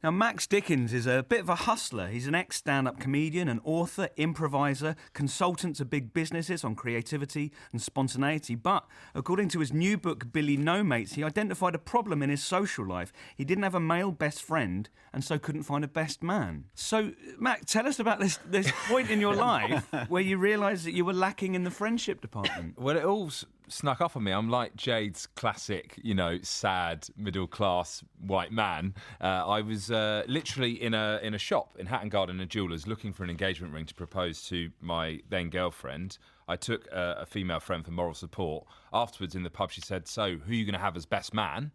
Now, Max Dickins is a bit of a hustler. He's an ex-stand-up comedian, an author, improviser, consultant to big businesses on creativity and spontaneity. But according to his new book, Billy No Mates, he identified a problem in his social life. He didn't have a male best friend and so couldn't find a best man. So, Max, tell us about this point in your life where you realised that you were lacking in the friendship department. Well, it all snuck up on me. I'm like Jade's classic, sad middle-class white man. I was literally in a shop in Hatton Garden and Jewellers looking for an engagement ring to propose to my then girlfriend. I took a female friend for moral support. Afterwards in the pub she said, "So, who are you going to have as best man?"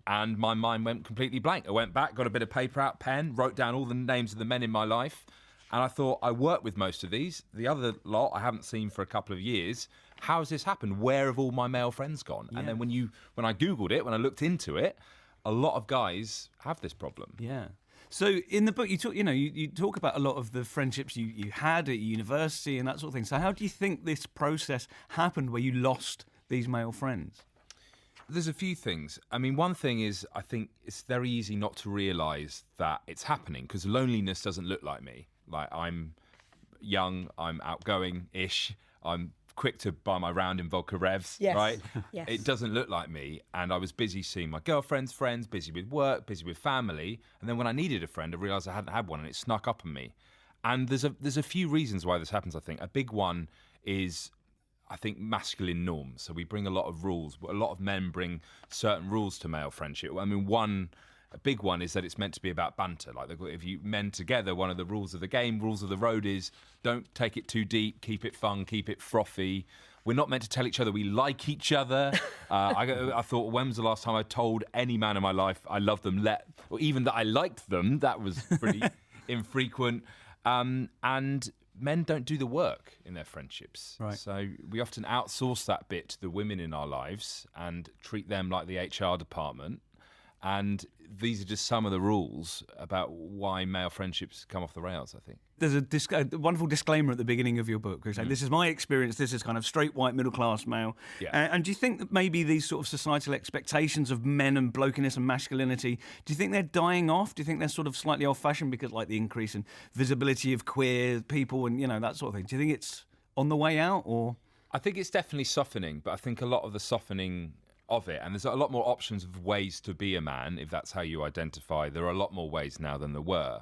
And my mind went completely blank. I went back, got a bit of paper out, pen, wrote down all the names of the men in my life. And I thought, I work with most of these. The other lot I haven't seen for a couple of years. How has this happened? Where have all my male friends gone? Yeah. And then when I Googled it, when I looked into it, a lot of guys have this problem. Yeah. So in the book, you talk about a lot of the friendships you had at university and that sort of thing. So how do you think this process happened where you lost these male friends? There's a few things. I mean, one thing is I think it's very easy not to realise that it's happening because loneliness doesn't look like me. Like, I'm young, I'm outgoing-ish, I'm quick to buy my round in vodka revs, yes. right? Yes. It doesn't look like me, and I was busy seeing my girlfriend's friends, busy with work, busy with family, and then when I needed a friend, I realised I hadn't had one, and it snuck up on me. And there's a few reasons why this happens, I think. A big one is, I think, masculine norms. So we bring a lot of rules. A lot of men bring certain rules to male friendship. I mean, a big one is that it's meant to be about banter. Like, if you men together, one of the rules of the game, rules of the road is don't take it too deep, keep it fun, keep it frothy. We're not meant to tell each other we like each other. I thought, when was the last time I told any man in my life I love them, or even that I liked them? That was pretty infrequent. And men don't do the work in their friendships. Right. So we often outsource that bit to the women in our lives and treat them like the HR department. And these are just some of the rules about why male friendships come off the rails, I think. There's a wonderful disclaimer at the beginning of your book. Saying, this is my experience, this is kind of straight, white, middle-class male. Yeah. And do you think that maybe these sort of societal expectations of men and blokiness and masculinity, do you think they're dying off? Do you think they're sort of slightly old-fashioned because, like, the increase in visibility of queer people and, that sort of thing? Do you think it's on the way out, or...? I think it's definitely softening, but I think a lot of the softening of it, and there's a lot more options of ways to be a man, if that's how you identify. There are a lot more ways now than there were.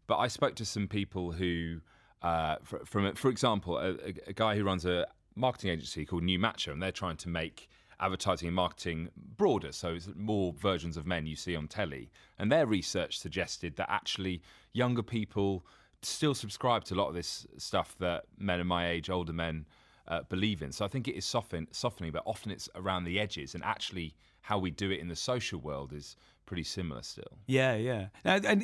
But I spoke to some people who, for example, a guy who runs a marketing agency called New Matcher, and they're trying to make advertising and marketing broader, so it's more versions of men you see on telly. And their research suggested that actually younger people still subscribe to a lot of this stuff that men of my age, older men, believe in. So I think it is softening, but often it's around the edges, and actually how we do it in the social world is pretty similar still. Yeah. And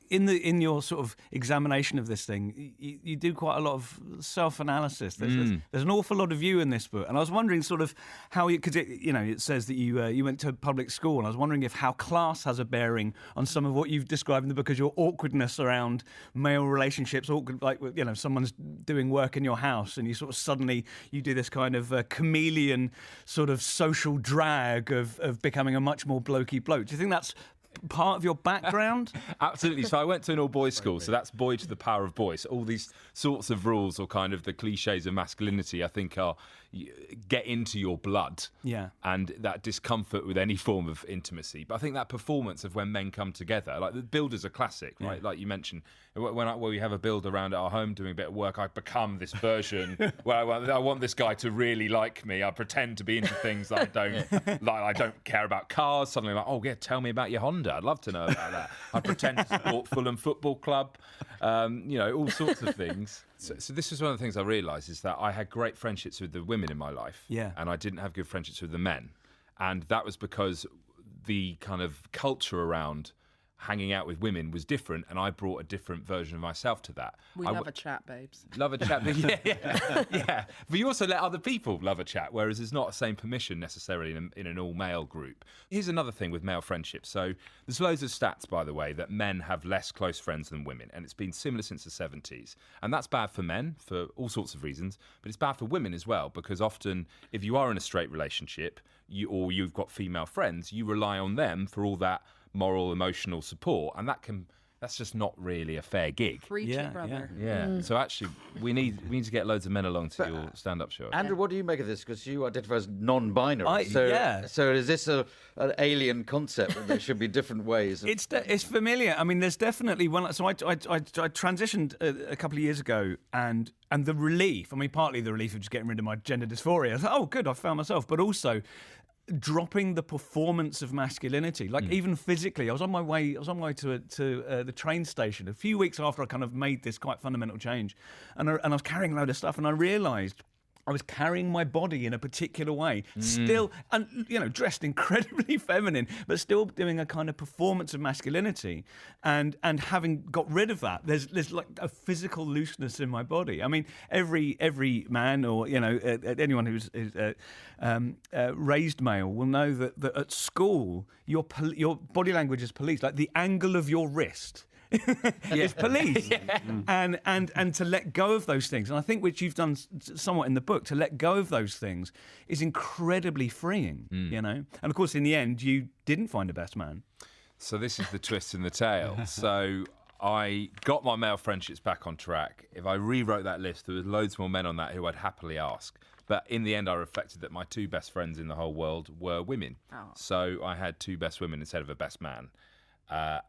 in your sort of examination of this thing, you do quite a lot of self-analysis. There's an awful lot of you in this book, and I was wondering sort of how because it says that you went to public school, and I was wondering if how class has a bearing on some of what you've described in the book as your awkwardness around male relationships, awkward, like someone's doing work in your house, and you sort of suddenly you do this kind of chameleon sort of social drag of becoming a much more blokey bloke. Do you think that's part of your background? Absolutely. So I went to an all-boys school, so that's boy to the power of boy. So all these sorts of rules, or kind of the cliches of masculinity, I think are get into your blood. Yeah. And that discomfort with any form of intimacy. But I think that performance of when men come together, like the builder's a classic, right? Yeah. Like you mentioned, when we have a build around at our home doing a bit of work, I become this version where I want this guy to really like me. I pretend to be into things that I don't like. I don't care about cars. Suddenly, like, oh yeah, tell me about your Honda. I'd love to know about that. I pretend to support Fulham Football Club. All sorts of things. So this is one of the things I realised, is that I had great friendships with the women in my life, and I didn't have good friendships with the men. And that was because the kind of culture around hanging out with women was different, and I brought a different version of myself to that. We love a chat, babes. Love a chat, yeah. But you also let other people love a chat, whereas it's not the same permission necessarily in an all-male group. Here's another thing with male friendships. So there's loads of stats, by the way, that men have less close friends than women, and it's been similar since the 70s. And that's bad for men for all sorts of reasons, but it's bad for women as well, because often if you are in a straight relationship, you've got female friends, you rely on them for all that moral, emotional support, and that's just not really a fair gig. Preach it, brother. Yeah. So actually, we need to get loads of men along to your stand-up show. Andrew, what do you make of this? Because you identify as non-binary. So is this an alien concept that there should be different ways? It's familiar. I mean, there's definitely one. So I transitioned a couple of years ago, and the relief. I mean, partly the relief of just getting rid of my gender dysphoria. I was like, oh, good, I found myself. But also dropping the performance of masculinity, like even physically. I was on my way to the train station a few weeks after I kind of made this quite fundamental change, and I was carrying a load of stuff, and I realised I was carrying my body in a particular way, still, and dressed incredibly feminine, but still doing a kind of performance of masculinity, and having got rid of that, there's like a physical looseness in my body. I mean, every man or anyone who's raised male will know that at school your body language is policed, like the angle of your wrist. It's police, and to let go of those things, and I think which you've done somewhat in the book, to let go of those things is incredibly freeing, And of course, in the end, you didn't find a best man. So this is the twist in the tale. So I got my male friendships back on track. If I rewrote that list, there was loads more men on that who I'd happily ask. But in the end, I reflected that my two best friends in the whole world were women. Oh. So I had two best women instead of a best man.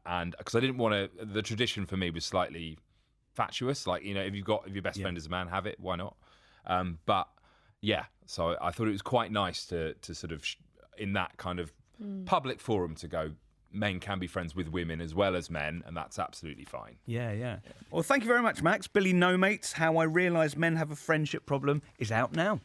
And because I didn't want to, the tradition for me was slightly fatuous. Like, if your best friend is a man, have it. Why not? But yeah, so I thought it was quite nice to sort of, in that kind of public forum, to go, men can be friends with women as well as men, and that's absolutely fine. Yeah. Well, thank you very much, Max. Billy No Mates, How I Realise Men Have a Friendship Problem is out now.